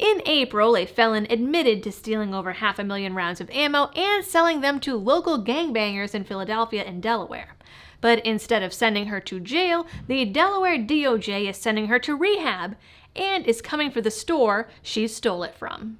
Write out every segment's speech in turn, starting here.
In April, a felon admitted to stealing over 500,000 rounds of ammo and selling them to local gangbangers in Philadelphia and Delaware. But instead of sending her to jail, the Delaware DOJ is sending her to rehab and is coming for the store she stole it from.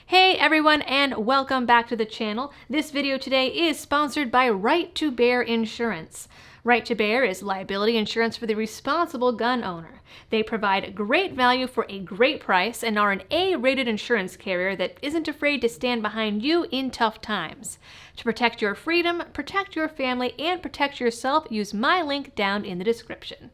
Hey everyone, and welcome back to the channel. This video today is sponsored by Right to Bear Insurance. Right to Bear is liability insurance for the responsible gun owner. They provide great value for a great price and are an A-rated insurance carrier that isn't afraid to stand behind you in tough times. To protect your freedom, protect your family, and protect yourself, use my link down in the description.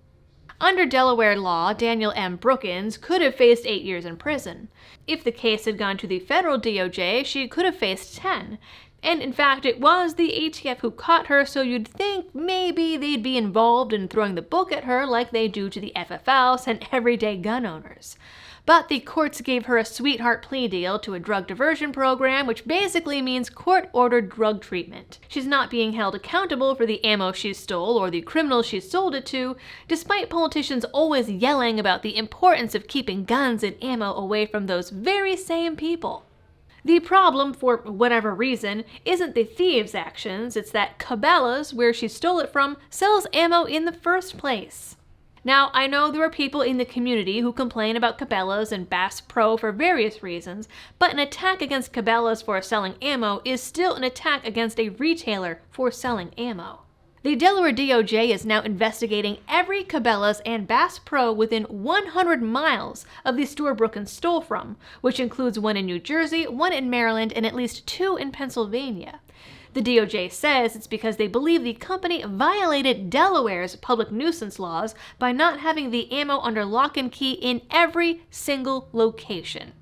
Under Delaware law, Daniel M. Brookins could have faced 8 years in prison. If the case had gone to the federal DOJ, she could have faced 10. And in fact, it was the ATF who caught her, so you'd think maybe they'd be involved in throwing the book at her like they do to the FFLs and everyday gun owners. But the courts gave her a sweetheart plea deal to a drug diversion program, which basically means court-ordered drug treatment. She's not being held accountable for the ammo she stole or the criminals she sold it to, despite politicians always yelling about the importance of keeping guns and ammo away from those very same people. The problem, for whatever reason, isn't the thieves' actions, it's that Cabela's, where she stole it from, sells ammo in the first place. Now, I know there are people in the community who complain about Cabela's and Bass Pro for various reasons, but an attack against Cabela's for selling ammo is still an attack against a retailer for selling ammo. The Delaware DOJ is now investigating every Cabela's and Bass Pro within 100 miles of the store Brookins stole from, which includes one in New Jersey, one in Maryland, and at least 2 in Pennsylvania. The DOJ says it's because they believe the company violated Delaware's public nuisance laws by not having the ammo under lock and key in every single location.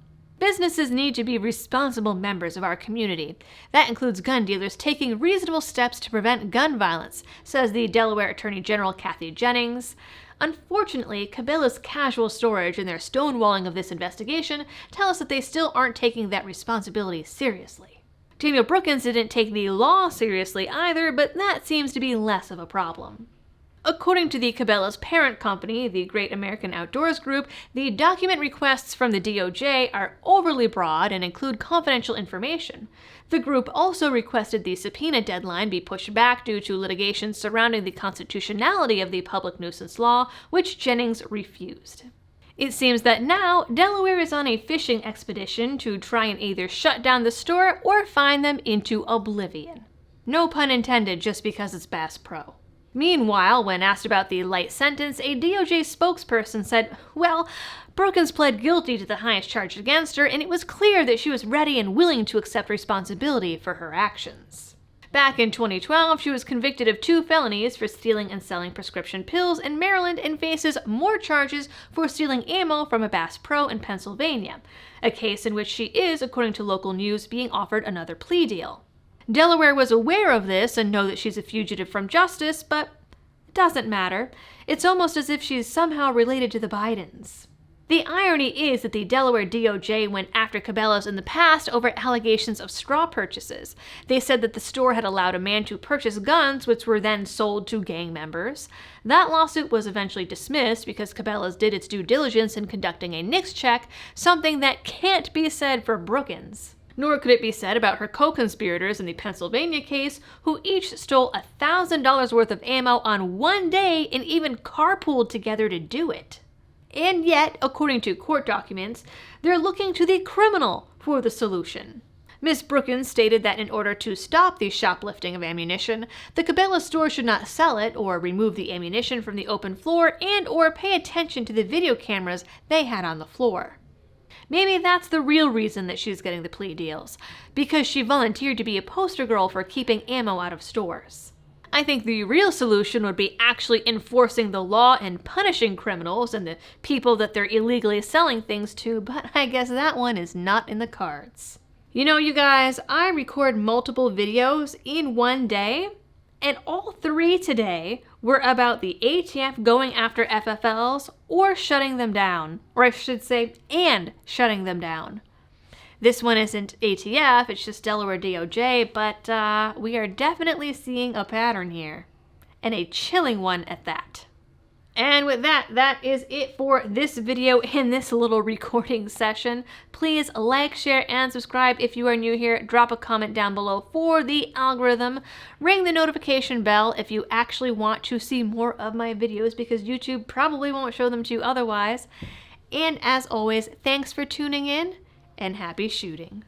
Businesses need to be responsible members of our community. That includes gun dealers taking reasonable steps to prevent gun violence, says the Delaware Attorney General Kathy Jennings. Unfortunately, Cabela's casual storage and their stonewalling of this investigation tell us that they still aren't taking that responsibility seriously. Daniel Brookins didn't take the law seriously either, but that seems to be less of a problem. According to the Cabela's parent company, the Great American Outdoors Group, the document requests from the DOJ are overly broad and include confidential information. The group also requested the subpoena deadline be pushed back due to litigation surrounding the constitutionality of the public nuisance law, which Jennings refused. It seems that now Delaware is on a fishing expedition to try and either shut down the store or find them into oblivion. No pun intended, just because it's Bass Pro. Meanwhile, when asked about the light sentence, a DOJ spokesperson said, well, Brookins pled guilty to the highest charge against her, and it was clear that she was ready and willing to accept responsibility for her actions. Back in 2012, she was convicted of 2 felonies for stealing and selling prescription pills in Maryland and faces more charges for stealing ammo from a Bass Pro in Pennsylvania, a case in which she is, according to local news, being offered another plea deal. Delaware was aware of this and know that she's a fugitive from justice, but it doesn't matter. It's almost as if she's somehow related to the Bidens. The irony is that the Delaware DOJ went after Cabela's in the past over allegations of straw purchases. They said that the store had allowed a man to purchase guns, which were then sold to gang members. That lawsuit was eventually dismissed because Cabela's did its due diligence in conducting a NICS check, something that can't be said for Brookins. Nor could it be said about her co-conspirators in the Pennsylvania case, who each stole $1,000 worth of ammo on one day and even carpooled together to do it. And yet, according to court documents, they're looking to the criminal for the solution. Ms. Brookins stated that in order to stop the shoplifting of ammunition, the Cabela store should not sell it or remove the ammunition from the open floor and or pay attention to the video cameras they had on the floor. Maybe that's the real reason that she's getting the plea deals, because she volunteered to be a poster girl for keeping ammo out of stores. I think the real solution would be actually enforcing the law and punishing criminals and the people that they're illegally selling things to, but I guess that one is not in the cards. You know, you guys, I record multiple videos in one day, and all 3 today were about the ATF going after FFLs or shutting them down, or I should say, and shutting them down. This one isn't ATF, it's just Delaware DOJ, but we are definitely seeing a pattern here, and a chilling one at that. And with that, that is it for this video in this little recording session. Please like, share, and subscribe if you are new here. Drop a comment down below for the algorithm. Ring the notification bell if you actually want to see more of my videos, because YouTube probably won't show them to you otherwise. And as always, thanks for tuning in, and happy shooting.